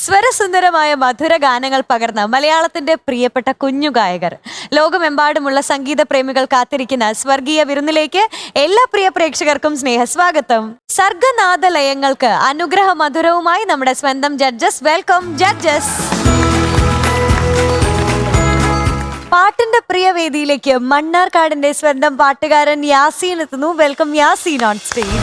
സ്വരസുന്ദരമായ മധുര ഗാനങ്ങൾ പകർന്ന മലയാളത്തിന്റെ പ്രിയപ്പെട്ട കുഞ്ഞു ഗായകർ. ലോകമെമ്പാടുമുള്ള സംഗീത പ്രേമികൾ കാത്തിരിക്കുന്ന സ്വർഗീയ വിരുന്നിലേക്ക് എല്ലാ പ്രിയ പ്രേക്ഷകർക്കും സ്നേഹസ്വാഗതം. സർഗനാദലയങ്ങൾക്ക് അനുഗ്രഹ മധുരവുമായി നമ്മുടെ സ്വന്തം ജഡ്ജസ്. Welcome judges. പാട്ടിന്റെ പ്രിയ വേദിയിലേക്ക് മണ്ണാർക്കാടിന്റെ സ്വന്തം പാട്ടുകാരൻ യാസീൻ എത്തുന്നു. Welcome Yaseen on stage.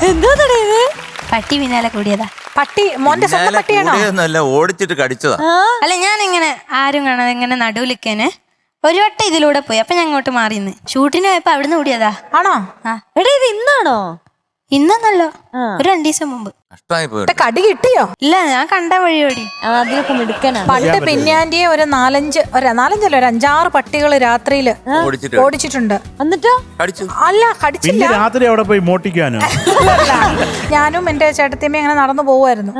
എന്താ പട്ടി പിന്നാലെ കൂടിയതാ. പട്ടി മോന്റെ സ്വന്തം പട്ടിയാണോ? ഓടിച്ചിട്ട് കടിച്ചതാ. അല്ല, ഞാൻ ഇങ്ങനെ ആരും കാണാതെ ഇങ്ങനെ നടുവിലിക്കനെ ഒരു വട്ടം ഇതിലൂടെ പോയി. അപ്പൊ ഞാൻ അങ്ങോട്ട് മാറിന്ന് ഷൂട്ടിന് പോയപ്പോ അവിടുന്ന് കൂടിയതാ. ആണോ? എടാ, ഇത് ഇന്നാണോ? ഇന്നല്ലോ, ഒരു 2 ദിവസം മുമ്പ്. കടി കിട്ടിയോ? ഇല്ല, ഞാൻ കണ്ട വഴിയോടി. അതിലൊക്കെ മിടുക്കനാ. പണ്ട് പിന്നാന്റെ ഒരു 4-5 ഒരു 5-6 പട്ടികൾ രാത്രിയില് ഓടിച്ചിട്ടുണ്ട്. എന്നിട്ടോ? അല്ല, കടിച്ചില്ല. രാത്രി അവിടെ പോയി മോട്ടിക്കാനോ? ഞാനും എന്റെ ചേട്ടത്തിയമ്മ അങ്ങനെ നടന്നു പോവായിരുന്നു.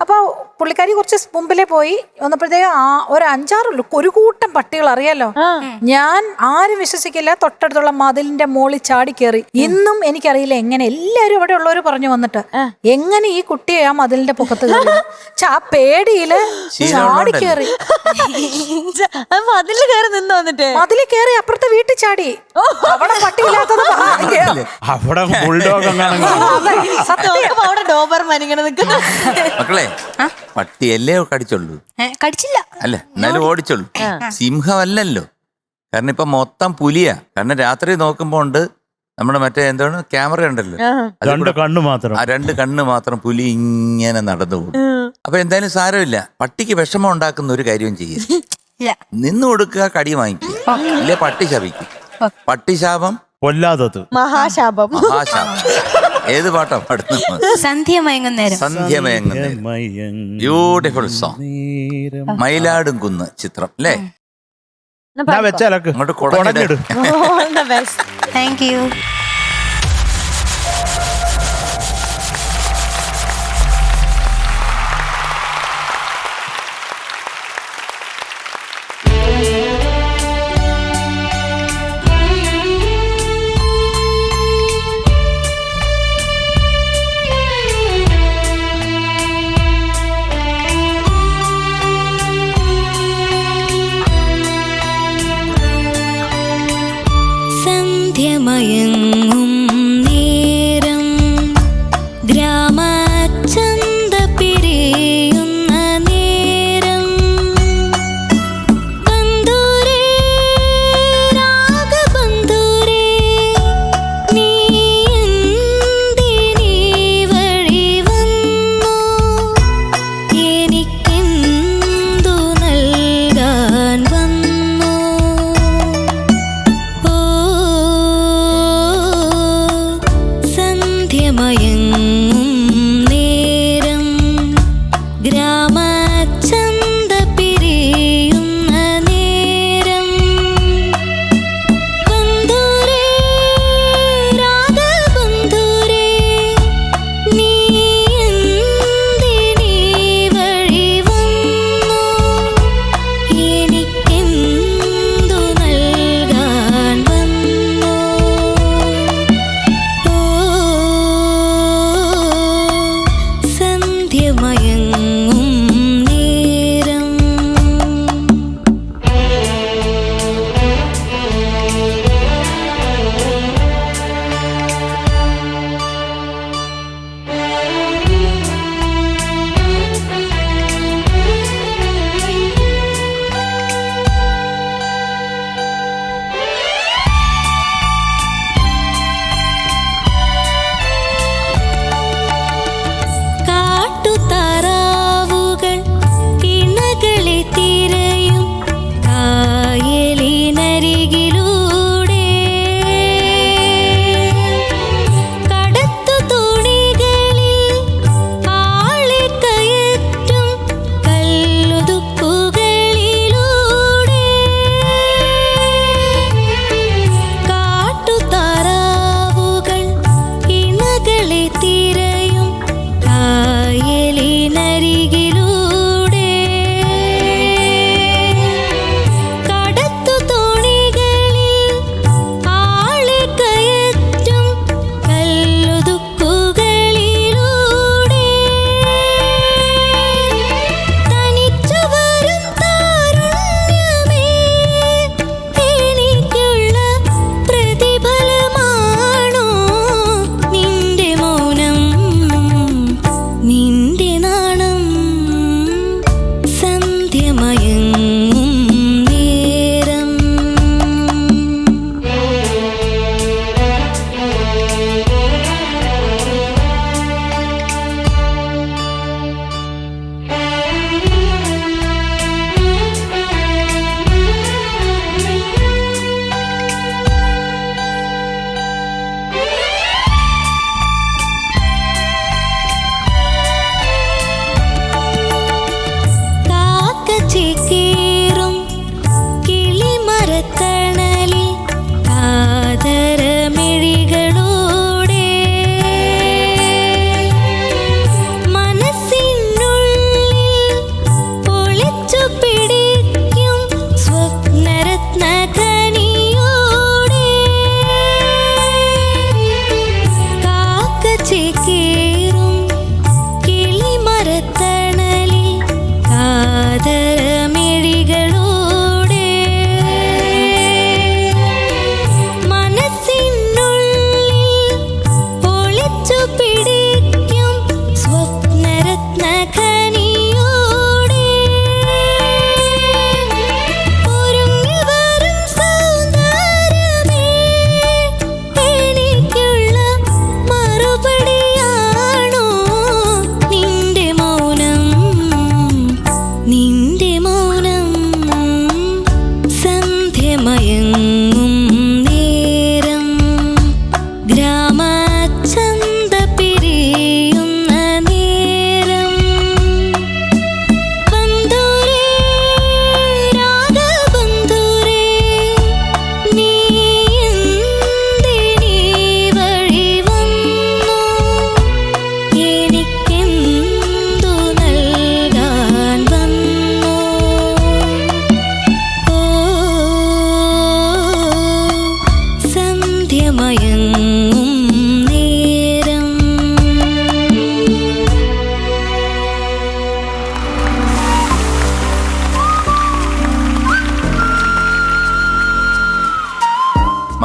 അപ്പൊ പുള്ളിക്കാരി കുറച്ച് മുമ്പിലെ പോയി വന്നപ്പോഴത്തേക്ക് ഒരു 5-6 ഒരു കൂട്ടം പട്ടികൾ, അറിയാലോ. ഞാൻ ആരും വിശ്വസിക്കില്ല, തൊട്ടടുത്തുള്ള മതിലിന്റെ മോളിൽ ചാടി കയറി. ഇന്നും എനിക്കറിയില്ല എങ്ങനെ. എല്ലാരും അവിടെ ഉള്ളവര് പറഞ്ഞു വന്നിട്ട് എങ്ങനെ ഈ കുട്ടിയെ ആ മതിലിന്റെ പൊക്കത്ത് കയറി. ആ പേടിയില് ചാടി കയറി. മതില് കയറി നിന്ന് വന്നിട്ട് മതില് കയറി അപ്പുറത്തെ വീട്ടിൽ ചാടി. അവിടെ പട്ടിയില്ലാത്തത് അവിടെ ബുൾഡോഗ് അവിടെ ഡോബർമാൻ ഇങ്ങനെ നിൽക്കുന്നു. മക്കളെ, പട്ടിയല്ലേ കടിച്ചുള്ളൂ? കടിച്ചില്ല. അല്ല, എന്നാലും ഓടിച്ചുള്ളൂ. സിംഹമല്ലല്ലോ. കാരണം ഇപ്പൊ മൊത്തം പുലിയാ. കാരണം രാത്രി നോക്കുമ്പോ ഉണ്ട് നമ്മുടെ മറ്റേ എന്താണ് ക്യാമറ ഉണ്ടല്ലോ, 2 കണ്ണ് മാത്രം. ആ 2 കണ്ണ് മാത്രം പുലി ഇങ്ങനെ നടന്നു പോകും. അപ്പൊ എന്തായാലും സാരമില്ല. പട്ടിക്ക് വിഷമം ഉണ്ടാക്കുന്ന ഒരു കാര്യവും ചെയ്യും. നിന്ന് കൊടുക്കുക, കടി വാങ്ങിക്കുക, ഇല്ലേ പട്ടി ശപിക്കും. പട്ടിശാപം കൊല്ലാത്തത് മഹാശാപം. മഹാശാപം. ഏത് പാട്ടാ പാടുന്നത്? സന്ധ്യ മയങ്ങുന്നേരം. സന്ധ്യ മയങ്ങുന്നേരം. Beautiful song. മയിലാടും കുന്ന് ചിത്രം അല്ലേ? അങ്ങോട്ട് കൊടഞ്ഞിട്. Thank you. മയങ്ങുന്നേരം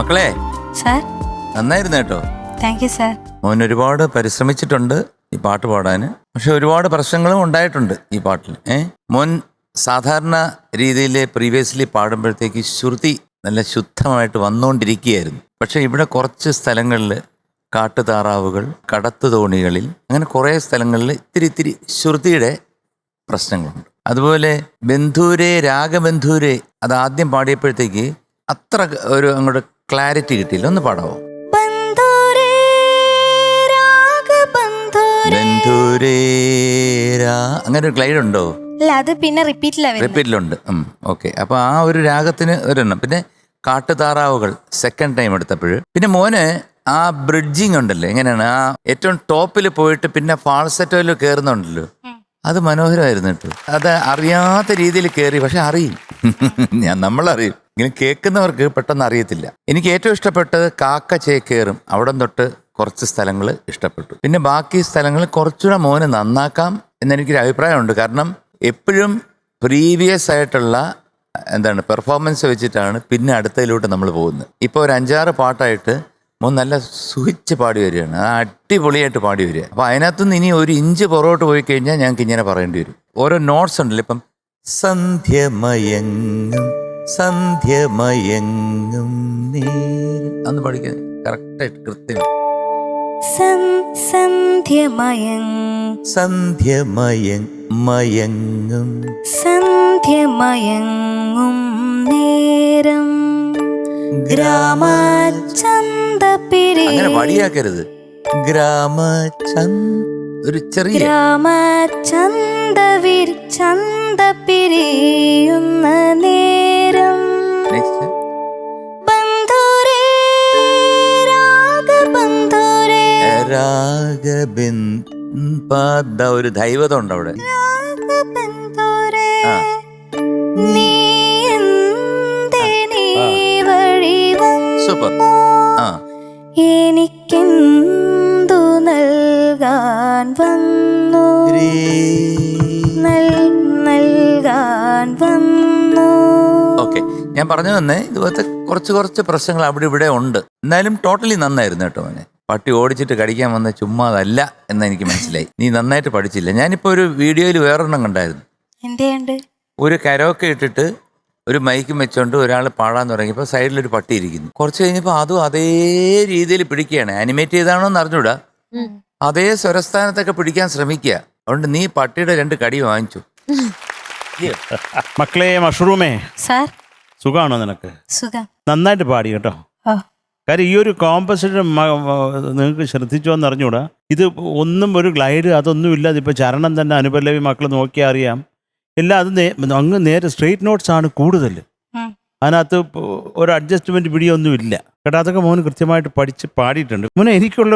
മക്കളെ സാർ നന്നായിരുന്നു കേട്ടോ. Thank you sir. മോൻ ഒരുപാട് പരിശ്രമിച്ചിട്ടുണ്ട് ഈ പാട്ട് പാടാൻ. പക്ഷെ ഒരുപാട് പ്രശ്നങ്ങളും ഉണ്ടായിട്ടുണ്ട് ഈ പാട്ടിൽ. മോൻ സാധാരണ രീതിയിൽ പ്രീവിയസ്ലി പാടുമ്പോഴത്തേക്ക് ശ്രുതി നല്ല ശുദ്ധമായിട്ട് വന്നുകൊണ്ടിരിക്കുകയായിരുന്നു. പക്ഷെ ഇവിടെ കുറച്ച് സ്ഥലങ്ങളിൽ കാട്ടുതാറാവുകൾ, കടത്തു തോണികളിൽ, അങ്ങനെ കുറേ സ്ഥലങ്ങളിൽ ഇത്തിരി ശ്രുതിയുടെ പ്രശ്നങ്ങളുണ്ട്. അതുപോലെ ബന്ധൂരെ രാഗബന്ധൂരെ അത് ആദ്യം പാടിയപ്പോഴത്തേക്ക് അത്ര ഒരു അങ്ങോട്ട് ക്ലാരിറ്റി കിട്ടിയില്ല. ഒന്ന് പാടാവോ? ബന്ധൂരേ അങ്ങനെ ഒരു ഗ്ലൈഡ് ഉണ്ടോ? അത് പിന്നെ റിപ്പീറ്റിലുണ്ട്. ഓക്കെ. അപ്പൊ ആ ഒരു രാഗത്തിന് ഒരെണ്ണം. പിന്നെ കാട്ടുതാറാവുകൾ സെക്കൻഡ് ടൈം എടുത്തപ്പോൾ പിന്നെ മോന് ആ ബ്രിഡ്ജിങ് ഉണ്ടല്ലോ, എങ്ങനെയാണ് ആ ഏറ്റവും ടോപ്പിൽ പോയിട്ട് പിന്നെ ഫാൾസെറ്റോയിൽ കയറുന്നുണ്ടല്ലോ, അത് മനോഹരമായിരുന്നു കേട്ടോ. അത് അറിയാത്ത രീതിയിൽ കയറി, പക്ഷെ അറിയും. നമ്മളറിയും, ഇങ്ങനെ കേൾക്കുന്നവർക്ക് പെട്ടെന്ന് അറിയത്തില്ല. എനിക്ക് ഏറ്റവും ഇഷ്ടപ്പെട്ടത് കാക്ക ചേക്കേറും അവിടെ തൊട്ട് കുറച്ച് സ്ഥലങ്ങൾ ഇഷ്ടപ്പെട്ടു. പിന്നെ ബാക്കി സ്ഥലങ്ങൾ കുറച്ചുകൂടെ മോന് നന്നാക്കാം എന്നെനിക്കൊരു അഭിപ്രായമുണ്ട്. കാരണം എപ്പോഴും പ്രീവിയസ് ആയിട്ടുള്ള പെർഫോമൻസ് വെച്ചിട്ടാണ് പിന്നെ അടുത്തതിലോട്ട് നമ്മൾ പോകുന്നത്. ഇപ്പോൾ ഒരു 5-6 പാട്ടായിട്ട് മോൻ നല്ല സുഖിച്ച് പാടി വരികയാണ്, അടിപൊളിയായിട്ട് പാടി വരിക. അപ്പോൾ അതിനകത്തുനിന്ന് ഇനി ഒരു ഇഞ്ച് പുറകോട്ട് പോയി കഴിഞ്ഞാൽ ഞങ്ങൾക്ക് ഇങ്ങനെ പറയേണ്ടി വരും. ഓരോ നോട്ട്സ് ഉണ്ടല്ലോ, ഇപ്പം സന്ധ്യമയങ്ങും സന്ധ്യമയങ്ങും നേരം അന്ന് പഠിക്കാൻ കറക്റ്റായിട്ട് കൃത്യം. സന്ധ്യമയങ്ങും സന്ധ്യമയങ്ങും നേരം ഗ്രാമചന്തപിരി. അങ്ങനെ വടിയാക്കരുത്. ഒരു ചെറിയ ഗ്രാമചന്തവിരി ചന്തപിരിയുന്ന നേരം. ബന്ധൂരേ രാഗബന്ധൂരേ ഒരു ദൈവത ഉണ്ട് അവിടെ. രാഗബന്ധൂരേ നീ എന്തിനീ വഴി സൂപ്പർ. എനിക്കെന്തു നൽകാൻ വന്നു, നൽകാൻ വന്നു. ഓക്കെ, ഞാൻ പറഞ്ഞു തന്നെ ഇതുപോലത്തെ കുറച്ച് പ്രശ്നങ്ങൾ അവിടെ ഇവിടെ ഉണ്ട്. എന്നാലും ടോട്ടലി നന്നായിരുന്നു കേട്ടോ മോനെ. പട്ടി ഓടിച്ചിട്ട് കടിക്കാൻ വന്ന ചുമ്മാതല്ല എന്ന് എനിക്ക് മനസ്സിലായി. നീ നന്നായിട്ട് പഠിച്ചില്ല. ഞാനിപ്പോ ഒരു വീഡിയോയിൽ വേറൊരെണ്ണം കണ്ടായിരുന്നു. ഒരു കരോക്കെ ഇട്ടിട്ട് ഒരു മൈക്കും വെച്ചോണ്ട് ഒരാൾ പാടാൻ തുടങ്ങിയപ്പോൾ സൈഡിലൊരു പട്ടി ഇരിക്കുന്നു. കുറച്ച് കഴിഞ്ഞപ്പോൾ അതും അതേ രീതിയിൽ പിടിക്കുകയാണ്. ആനിമേറ്റ് ചെയ്താണോ എന്ന് അറിഞ്ഞൂടാ, അതേ സ്വരസ്ഥാനത്തൊക്കെ പിടിക്കാൻ ശ്രമിക്കുക. അതുകൊണ്ട് നീ പട്ടിയുടെ 2 കടി വാങ്ങിച്ചു. മക്കളെ മഷ്റൂമേ, സാർ സുഖാണോ നിനക്ക്? സുഖം. നന്നായിട്ട് പാടി കേട്ടോ. കാര്യം ഈ ഒരു കോമ്പസിഷൻ നിങ്ങൾക്ക് ശ്രദ്ധിച്ചോ എന്ന് അറിഞ്ഞൂടാ. ഇത് ഒന്നും ഒരു ഗ്ലൈഡ് അതൊന്നും ഇല്ല. അതിപ്പോൾ ചരണം തന്നെ അനുപല്ലവി മക്കൾ നോക്കിയാൽ അറിയാം. എല്ലാം അത് അങ്ങ് നേരെ സ്ട്രെയിറ്റ് നോട്ട്സ് ആണ് കൂടുതൽ. അതിനകത്ത് ഒരു അഡ്ജസ്റ്റ്മെന്റ് പിടിയൊന്നും ഇല്ല കേട്ടോ. അതൊക്കെ മോന് കൃത്യമായിട്ട് പഠിച്ച് പാടിയിട്ടുണ്ട്. മോനെ എനിക്കുള്ള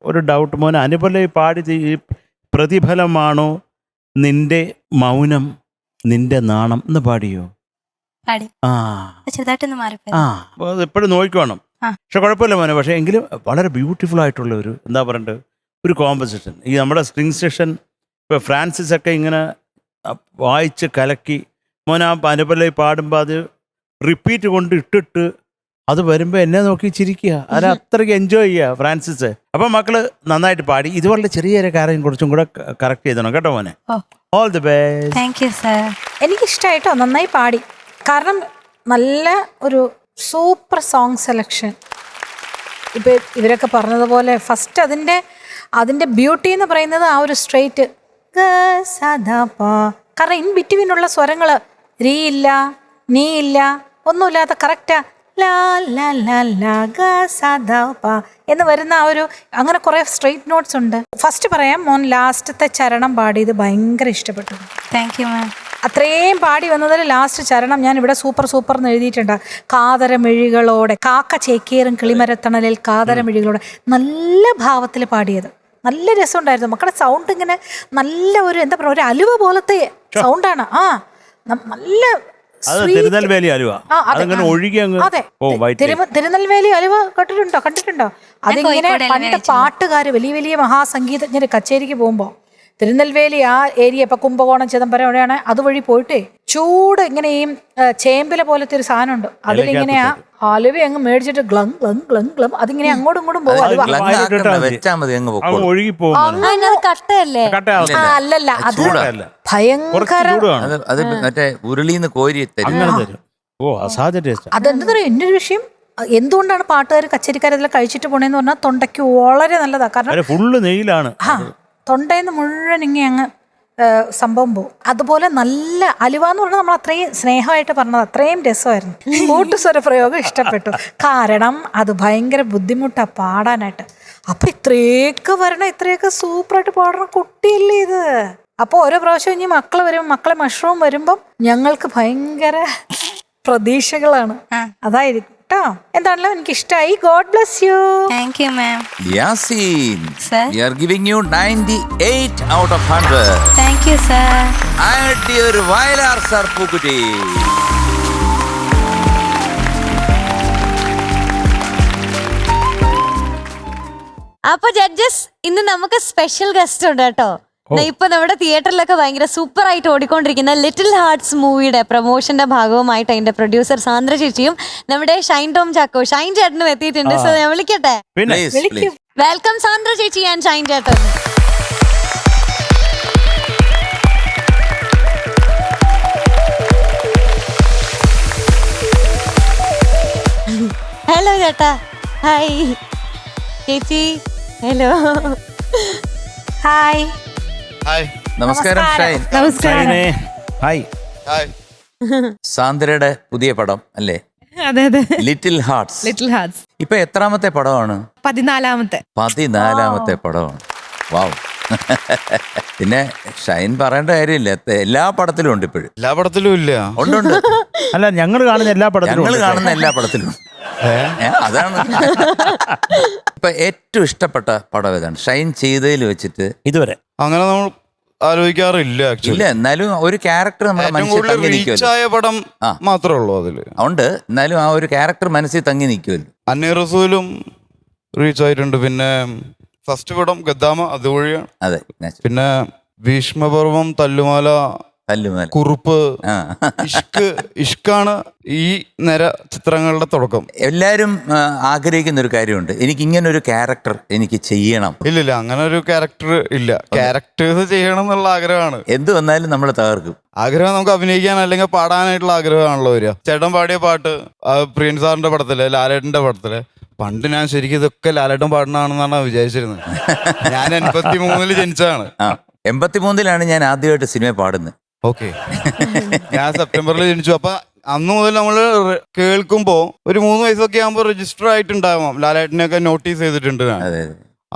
ഒരു ഡൗട്ട്, മോനെ അനുപല്ലവി പാടി പ്രതിഫലമാണോ നിന്റെ മൗനം നിന്റെ നാണം എന്ന് പാടിയോ? എപ്പോഴും നോക്കിക്കോണം. പക്ഷെ കുഴപ്പമില്ല മോനെ. പക്ഷെ എങ്കിലും വളരെ ബ്യൂട്ടിഫുൾ ആയിട്ടുള്ള ഒരു എന്താ പറയണ്ടത് ഒരു കോമ്പസിഷൻ. ഈ നമ്മുടെ സ്ട്രിങ് സെഷൻ ഇപ്പോൾ ഫ്രാൻസിസ് ഒക്കെ ഇങ്ങനെ വായിച്ച് കലക്കി മോൻ ആ അനുപല്ലവി പാടുമ്പോൾ അത് റിപ്പീറ്റ് കൊണ്ട് ഇട്ടിട്ട് അത് വരുമ്പോൾ എന്നെ നോക്കി ചിരിക്കുക. അത് അത്രയ്ക്ക് എൻജോയ് ചെയ്യുക ഫ്രാൻസിസ്. അപ്പം മക്കള് നന്നായിട്ട് പാടി. ഇതുപോലെ ചെറിയ കാര്യം കുറച്ചും കൂടെ കറക്റ്റ് ചെയ്തണം കേട്ടോ മോനെ. All the best. Thank you sir. എനിക്കിഷ്ടമായിട്ടോ, നന്നായി പാടി. കാരണം നല്ല ഒരു സൂപ്പർ സോങ് സെലക്ഷൻ. ഇപ്പം ഇവരൊക്കെ പറഞ്ഞതുപോലെ ഫസ്റ്റ് അതിൻ്റെ ബ്യൂട്ടി എന്ന് പറയുന്നത് ആ ഒരു സ്ട്രെയിറ്റ് കാരണം ഇൻ ബിറ്റ്വീനുള്ള സ്വരങ്ങൾ രീ ഇല്ല, നീ ഇല്ല, ഒന്നുമില്ലാത്ത കറക്റ്റാ ലാ ലാ ലാ ലാ ഗ സ ധ പ എന്ന് വരുന്ന ആ ഒരു അങ്ങനെ കുറേ സ്ട്രെയിറ്റ് നോട്ട്സ് ഉണ്ട്. ഫസ്റ്റ് പറയാം, മോൻ ലാസ്റ്റത്തെ ചരണം പാടിയത് ഭയങ്കര ഇഷ്ടപ്പെട്ടു. താങ്ക് യു മാം. അത്രയും പാടി വന്നതിൽ ലാസ്റ്റ് ചരണം ഞാൻ ഇവിടെ സൂപ്പർ സൂപ്പർ എന്ന് എഴുതിയിട്ടുണ്ട്. കാതരമിഴികളോടെ കാക്ക ചേക്കേറും കിളിമരത്തണലിൽ കാതരമിഴികളോടെ നല്ല ഭാവത്തിൽ പാടിയത്. നല്ല രസമുണ്ടായിരുന്നു. മക്കളുടെ സൗണ്ട് ഇങ്ങനെ നല്ല ഒരു എന്താ പറയുക, ഒരു അലുവ പോലത്തെ സൗണ്ടാണ്. നല്ല തിരുനെൽവേലി അലുവ. തിരുനെൽവേലി അലുവ കണ്ടിട്ടുണ്ടോ? അതിങ്ങനെ പണ്ട് പാട്ടുകാര് വലിയ വലിയ മഹാസംഗീതജ്ഞര് കച്ചേരിക്ക് പോകുമ്പോ തിരുനെൽവേലി ആ ഏരിയ ഇപ്പൊ കുംഭകോണം ചിദംബരം എവിടെയാണ് അതുവഴി പോയിട്ടേ ചൂട് ഇങ്ങനെ ഈ ചേമ്പില പോലത്തെ ഒരു സാധനം ഉണ്ട്. അതിലിങ്ങനെ ഹലുവ അങ്ങ് മേടിച്ചിട്ട് ഗ്ലം ഗ്ലം ഗ്ലം ഗ്ലം അതിങ്ങനെ അങ്ങോട്ടും ഇങ്ങോട്ടും പോകും അത് ഹലുവ. glung വായിലിട്ടാ ആക്കണ്ട, മതി. വെച്ചാ മതി അങ്ങ് അങ്ങ് പൊക്കോളും. ഒഴുകി പോകും അതിനത് കട്ടയല്ലേ? ആ, അല്ലല്ല അത് ചൂടാ. കുറച്ച് ഭയങ്കര ചൂടുമാണ് അത് മറ്റേ ഉരുളിന്ന് കോരി തരും. അങ്ങനെ തരും. ഓ അസാധ്യ ടേസ്റ്റ്. അതെന്താ പറയുക എൻ്റെ ഒരു വിഷയം എന്തുകൊണ്ടാണ് പാട്ടുകാർ കച്ചേരിക്കാരെല്ലാം കഴിച്ചിട്ട് പോണേന്ന് പറഞ്ഞാൽ തൊണ്ടയ്ക്ക് വളരെ നല്ലതാ. കാരണം ഫുള്ള് നെയ്യിലാണ്. ആ തൊണ്ടയിൽ മുഴുവൻ ഇങ്ങനെ അങ്ങ് സംഭവം പോകും. അതുപോലെ നല്ല അലുവ എന്ന് പറഞ്ഞാൽ നമ്മൾ അത്രയും സ്നേഹമായിട്ട് പറഞ്ഞത് അത്രയും രസമായിരുന്നു. കൂട്ടുസ്വര പ്രയോഗം ഇഷ്ടപ്പെട്ടു. കാരണം അത് ഭയങ്കര ബുദ്ധിമുട്ടാണ് പാടാനായിട്ട്. അപ്പൊ ഇത്രയൊക്കെ വരണം, ഇത്രയൊക്കെ സൂപ്പറായിട്ട് പാടണ കുട്ടിയല്ലേ ഇത്. അപ്പൊ ഓരോ പ്രാവശ്യം ഇനി മക്കള് വരുമ്പോൾ മക്കളെ മഷ്റൂം വരുമ്പം ഞങ്ങൾക്ക് ഭയങ്കര പ്രതീക്ഷകളാണ്. അതായിരിക്കും കേട്ടോ. എന്താണല്ലോ എനിക്ക് ഇഷ്ടമായി. God bless you. Thank you ma'am. Yaseen, Sir. we are giving you 98 out of 100. Thank you sir. Dear Vayalar sir പൂക്കുറ്റി. അപ്പൊ ജഡ്ജസ്, ഇന്ന് നമുക്ക് സ്പെഷ്യൽ ഗസ്റ്റ് ഉണ്ട് കേട്ടോ. ഇപ്പൊ നമ്മുടെ തിയേറ്ററിലൊക്കെ ഭയങ്കര സൂപ്പർ ആയിട്ട് ഓടിക്കൊണ്ടിരിക്കുന്ന ലിറ്റിൽ ഹാർട്സ് മൂവിയുടെ പ്രൊമോഷന്റെ ഭാഗവുമായിട്ട് അതിന്റെ പ്രൊഡ്യൂസർ സാന്ദ്ര ചേച്ചിയും നമ്മുടെ ഷൈൻ ടോം ചാക്കോ ഷൈൻ ചേട്ടനും എത്തിയിട്ടുണ്ട്. സോ ഞാൻ വിളിക്കട്ടെ. പിന്നെ Please, please. വെൽക്കം സാന്ദ്ര ചേച്ചി ആൻഡ് ഷൈൻ ചേട്ടൻ. ഹലോ ചേട്ടാ. ഹായ് ചേച്ചി. ഹലോ. ഹായ്. ഹായ്. നമസ്കാരം ഷൈൻ. ഷൈനെ, ഹായ്. ഹായ്. സാന്ദ്രയുടെ പുതിയ പടം അല്ലേ? അതെ അതെ, ലിറ്റിൽ ഹാർട്സ്. ലിറ്റിൽ ഹാർട്സ് ഇപ്പൊ എത്രാമത്തെ പടമാണ്? 14ാമത്തെ. 14ാമത്തെ പടമാണ്. വാവ്. പിന്നെ ഷൈൻ പറയേണ്ട കാര്യമില്ല, എല്ലാ പടത്തിലും ഉണ്ട് ഇപ്പോഴും. എല്ലാ പടത്തിലും ഇല്ല. ഉണ്ട്. അല്ല, ഞങ്ങൾ കാണുന്ന എല്ലാ പടത്തിലും ഞങ്ങൾ ഉണ്ട്. കാണുന്ന എല്ലാ പടത്തിലും. അതാണ്. ഇപ്പൊ ഏറ്റവും ഇഷ്ടപ്പെട്ട പടം ഏതാണ് ഷൈൻ ചെയ്തതിൽ വെച്ചിട്ട് ഇതുവരെ? അങ്ങനെ നമ്മൾ ആലോചിക്കാറില്ല ഇല്ല, ആക്ച്വലി. എന്നാലും ഒരു ക്യാരക്ടർ നമ്മുടെ ഏറ്റവും മനസ്സിൽ കൂടുതൽ തങ്ങി റീച്ച് നിൽക്കുമല്ലോ. ആയ പടം ആ. മാത്രമേ ഉള്ളൂ അതില്. അതുകൊണ്ട് എന്നാലും ആ ഒരു ക്യാരക്ടർ മനസ്സിൽ തങ്ങി നിൽക്കുമല്ലോ. അന്നേ റസൂലും റീച്ച് ആയിട്ടുണ്ട്. പിന്നെ ഫസ്റ്റ് പടം ഗദ്ദാമ അതുവഴിയാണ്. അതെ, പിന്നെ ഭീഷ്മപർവം, തല്ലുമാല, തല്ലുമാല, കുറുപ്പ്, ആ. ഇഷ്കാണ് ഈ നിര ചിത്രങ്ങളുടെ തുടക്കം. എല്ലാരും ആഗ്രഹിക്കുന്ന ഒരു കാര്യമുണ്ട്, എനിക്ക് ഇങ്ങനെ ഒരു ക്യാരക്ടർ എനിക്ക് ചെയ്യണം. ഇല്ലില്ല, അങ്ങനെ ഒരു ക്യാരക്ടർ ഇല്ല. ക്യാരക്ടേഴ്സ് ചെയ്യണം എന്നുള്ള ആഗ്രഹമാണ്. എന്ത് വന്നാലും നമ്മൾ തകർക്കും. ആഗ്രഹം നമുക്ക് അഭിനയിക്കാൻ അല്ലെങ്കിൽ പാടാനായിട്ടുള്ള ആഗ്രഹമാണല്ലോ വരിക. ചേട്ടൻ പാടിയ പാട്ട് പ്രിയൻ സാറിന്റെ പടത്തില്, ലാലേട്ടന്റെ പടത്തില്, പണ്ട് ഞാൻ ശരിക്കും ഇതൊക്കെ ലാലേട്ടൻ പാടണാണെന്നാണ് വിചാരിച്ചിരുന്നത്. ഞാൻ 83 ജനിച്ചതാണ്. 83 ഞാൻ ആദ്യമായിട്ട് സിനിമ പാടുന്നത്. ഓക്കെ. ഞാൻ സെപ്റ്റംബറിൽ ജനിച്ചു. അപ്പൊ അന്ന് മുതൽ നമ്മള് കേൾക്കുമ്പോ ഒരു 3 വയസ്സൊക്കെ ആകുമ്പോ രജിസ്റ്റർ ആയിട്ടുണ്ടാവാം. ലാലേട്ടനെയൊക്കെ നോട്ടീസ് ചെയ്തിട്ടുണ്ട് ഞാൻ. അതെ.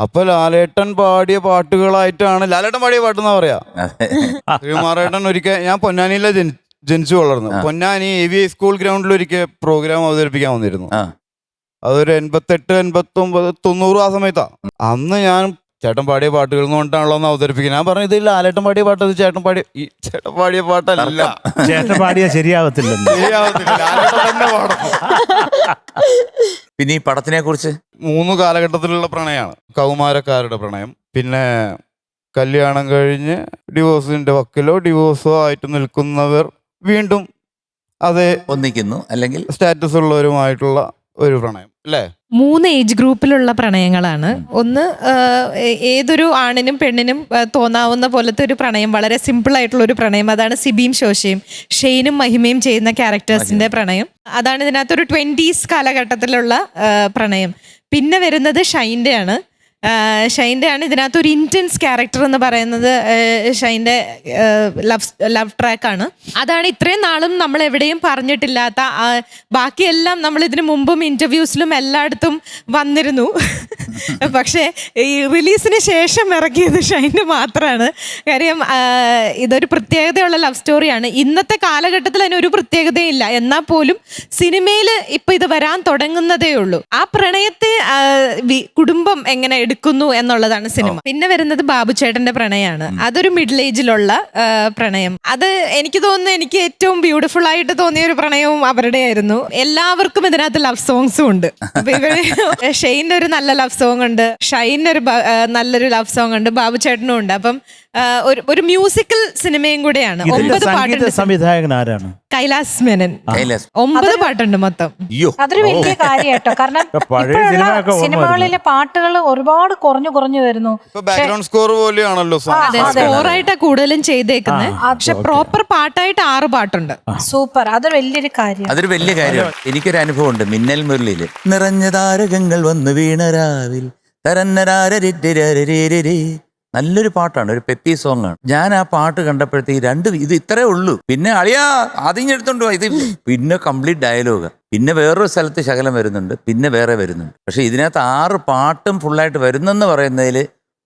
അപ്പൊ ലാലേട്ടൻ പാടിയ പാട്ടുകളായിട്ടാണ്, ലാലേട്ടൻ പാടിയ പാട്ടെന്നാ പറയാ. ശ്രീകുമാറേട്ടൻ ഒരിക്കൽ, ഞാൻ പൊന്നാനിയിലെ ജനിച്ചു വളർന്നു. പൊന്നാനി AVI സ്കൂൾ ഗ്രൗണ്ടിൽ ഒരിക്കൽ പ്രോഗ്രാം അവതരിപ്പിക്കാൻ വന്നിരുന്നു. അതൊരു 88, 89, 90 ആ സമയത്താ. അന്ന് ഞാൻ ചേട്ടൻ പാടിയ പാട്ടുകൾ കൊണ്ടാണല്ലോ എന്ന് അവതരിപ്പിക്കുന്നത്. ഞാൻ പറഞ്ഞു, ഇത് ലാലേട്ടൻ പാടിയ പാട്ട്, ഇത് ചേട്ടൻ പാടിയ പാട്ടല്ല. ചേട്ടൻ പാടിയാ ശരിയാവത്തില്ലെന്ന്. ശരിയാവത്തില്ല, ലാലേട്ടൻ തന്നെ പാടണം. പിന്നെ ഈ പടത്തിനെ കുറിച്ച് 3 കാലഘട്ടത്തിലുള്ള പ്രണയമാണ്. കൗമാരക്കാരുടെ പ്രണയം, പിന്നെ കല്യാണം കഴിഞ്ഞ് ഡിവോഴ്സിന്റെ വക്കിലോ ഡിവോഴ്സോ ആയിട്ട് നിൽക്കുന്നവർ വീണ്ടും അതേ ഒന്നിക്കുന്നു, അല്ലെങ്കിൽ സ്റ്റാറ്റസ് ഉള്ളവരുമായിട്ടുള്ള ഒരു പ്രണയം അല്ലേ? 3 ഏജ് ഗ്രൂപ്പിലുള്ള പ്രണയങ്ങളാണ്. ഒന്ന് ഏതൊരു ആണിനും പെണ്ണിനും തോന്നാവുന്ന പോലത്തെ ഒരു പ്രണയം, വളരെ സിമ്പിൾ ആയിട്ടുള്ള ഒരു പ്രണയം. അതാണ് സിബിയും ശോശയും, ഷെയ്നും മഹിമയും ചെയ്യുന്ന ക്യാരക്ടേഴ്സിന്റെ പ്രണയം. അതാണ് ഇതിനകത്തൊരു 20s കാലഘട്ടത്തിലുള്ള പ്രണയം. പിന്നെ വരുന്നത് ഷൈൻ്റെ ആണ്. ഇതിനകത്ത് ഒരു ഇന്റൻസ് ക്യാരക്ടർ എന്ന് പറയുന്നത് ഷൈൻ്റെ ലവ് ട്രാക്കാണ്. അതാണ് ഇത്രയും നാളും നമ്മൾ എവിടെയും പറഞ്ഞിട്ടില്ലാത്ത. ബാക്കിയെല്ലാം നമ്മൾ ഇതിനു മുമ്പും ഇന്റർവ്യൂസിലും എല്ലായിടത്തും വന്നിരുന്നു. പക്ഷേ ഈ റിലീസിന് ശേഷം ഇറക്കിയത് ഷൈൻ്റെ മാത്രമാണ്. കാര്യം ഇതൊരു പ്രത്യേകതയുള്ള ലവ് സ്റ്റോറിയാണ്. ഇന്നത്തെ കാലഘട്ടത്തിൽ അതിനൊരു പ്രത്യേകതയില്ല. എന്നാൽ പോലും സിനിമയിൽ ഇപ്പൊ ഇത് വരാൻ തുടങ്ങുന്നതേ ഉള്ളൂ. ആ പ്രണയത്തെ കുടുംബം എങ്ങനെ എടുക്കുന്നു എന്നുള്ളതാണ് സിനിമ. പിന്നെ വരുന്നത് ബാബുചേട്ടന്റെ പ്രണയമാണ്. അതൊരു മിഡിൽ ഏജിലുള്ള പ്രണയം. അത് എനിക്ക് തോന്നുന്നു എനിക്ക് ഏറ്റവും ബ്യൂട്ടിഫുൾ ആയിട്ട് തോന്നിയ ഒരു പ്രണയവും അവരുടെ ആയിരുന്നു. എല്ലാവർക്കും ഇതിനകത്ത് ലവ് സോങ്സും ഉണ്ട്. അപ്പൊ ഇവര് ഷെയ്ൻ്റെ ഒരു നല്ല ലവ് സോങ് ഉണ്ട്, ഷൈൻ്റെ ഒരു നല്ലൊരു ലവ് സോങ് ഉണ്ട്, ബാബുചേട്ടനും ഉണ്ട്. അപ്പം ഒരു മ്യൂസിക്കൽ സിനിമയും കൂടെയാണ്. 9 പാട്ടുണ്ട്. സംവിധായകൻ ആരാണ്? കൈലാസ് മേനൻ. കൈലാസ്. 9 പാട്ടുണ്ട് മൊത്തം. അയ്യോ അതൊരു വലിയ കാര്യട്ടോ. കാരണം പഴയ ഇപ്പോഴുള്ള സിനിമയൊക്കെ ഓർമ്മ സിനിമകളിലെ പാട്ടുകൾ ഒരുപാട് കുറഞ്ഞു വരുന്നു. ഇപ്പൊ ബാക്ക്ഗ്രൗണ്ട് സ്കോർ പോലെയാണല്ലോ അതെ, സ്കോറായിട്ടാ കൂടുതലും ചെയ്തേക്കുന്നത്. പക്ഷെ പ്രോപ്പർ പാട്ടായിട്ട് 6 പാട്ടുണ്ട്. സൂപ്പർ, അതൊരു വലിയൊരു കാര്യം. അതൊരു വലിയ കാര്യമാണ്. എനിക്കൊരു അനുഭവം ഉണ്ട് മിന്നൽ മുരളിയില്. നിറഞ്ഞ താരകങ്ങൾ വന്ന് വീണരാവിൽ തരന്നരാരേ, നല്ലൊരു പാട്ടാണ്, ഒരു പെപ്പി സോങ് ആണ്. ഞാൻ ആ പാട്ട് കണ്ടപ്പോഴത്തേക്ക് ഇത് ഇത്രേ ഉള്ളൂ. പിന്നെ അളിയാ അതിഞ്ഞെടുത്തോണ്ട് ഇത് പിന്നെ കംപ്ലീറ്റ് ഡയലോഗ്. പിന്നെ വേറൊരു സ്ഥലത്ത് ശകലം വരുന്നുണ്ട്, പിന്നെ വേറെ വരുന്നുണ്ട്. പക്ഷെ ഇതിനകത്ത് 6 പാട്ടും ഫുള്ളായിട്ട് വരുന്നെന്ന് പറയുന്നതിൽ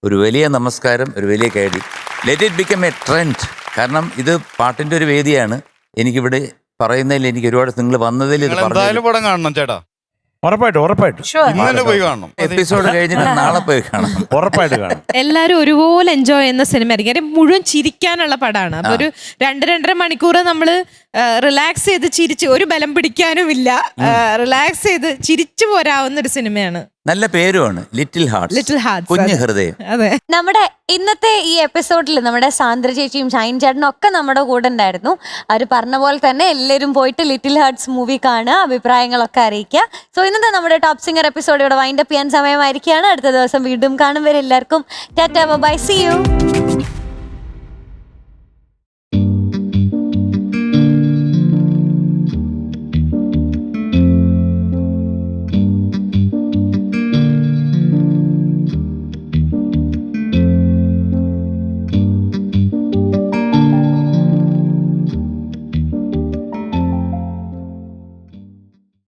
ഒരു വലിയ നമസ്കാരം, ഒരു വലിയ കേടി. Let it become a trend. കാരണം ഇത് പാട്ടിന്റെ ഒരു വേദിയാണ്. എനിക്കിവിടെ പറയുന്നതിൽ എനിക്ക് ഒരുപാട് നിങ്ങൾ വന്നതിൽ ഇത് എന്തായാലും പടം കാണണം ചേട്ടാ. ഉറപ്പായിട്ടും ഇന്ന് തന്നെ പോയി കാണണം. എപ്പിസോഡ് കഴിഞ്ഞിട്ട് നാളെ പോയി കാണാം. ഉറപ്പായിട്ട് കാണും. എല്ലാരും ഒരുപോലെ എൻജോയ് ചെയ്യുന്ന സിനിമയായിരിക്കും. കാര്യം മുഴുവൻ ചിരിക്കാനുള്ള പടമാണ്. അപ്പൊ ഒരു 2-2.5 മണിക്കൂർ നമ്മള് റിലാക്സ് ചെയ്ത് ചിരിച്ച്, ഒരു ബലം പിടിക്കാനും ഇല്ല, റിലാക്സ് ചെയ്ത് ചിരിച്ചു പോരാവുന്ന ഒരു സിനിമയാണ്. നല്ല പേരുമാണ് ലിറ്റിൽ ഹാർട്ട്സ്. Little hearts. കുഞ്ഞു ഹൃദയം. അതെ. നമ്മുടെ ഇന്നത്തെ ഈ എപ്പിസോഡിൽ നമ്മുടെ സാന്ദ്ര ചേച്ചിയും ഷൈൻ ചേട്ടനും ഒക്കെ നമ്മുടെ കൂടെ ഉണ്ടായിരുന്നു. അവർ പറഞ്ഞ പോലെ തന്നെ എല്ലാവരും പോയിട്ട് ലിറ്റിൽ ഹാർട്ട്സ് മൂവി കാണുക, അഭിപ്രായങ്ങളൊക്കെ അറിയിക്കുക. സോ ഇന്നത്തെ നമ്മുടെ ടോപ്പ് സിംഗർ എപ്പിസോഡ് ഇവിടെ വൈൻഡപ്പ് ചെയ്യാൻ സമയമായിരിക്കുകയാണ്. അടുത്ത ദിവസം വീണ്ടും കാണും വരെ എല്ലാവർക്കും ടാറ്റാ ബൈ, സീ യു.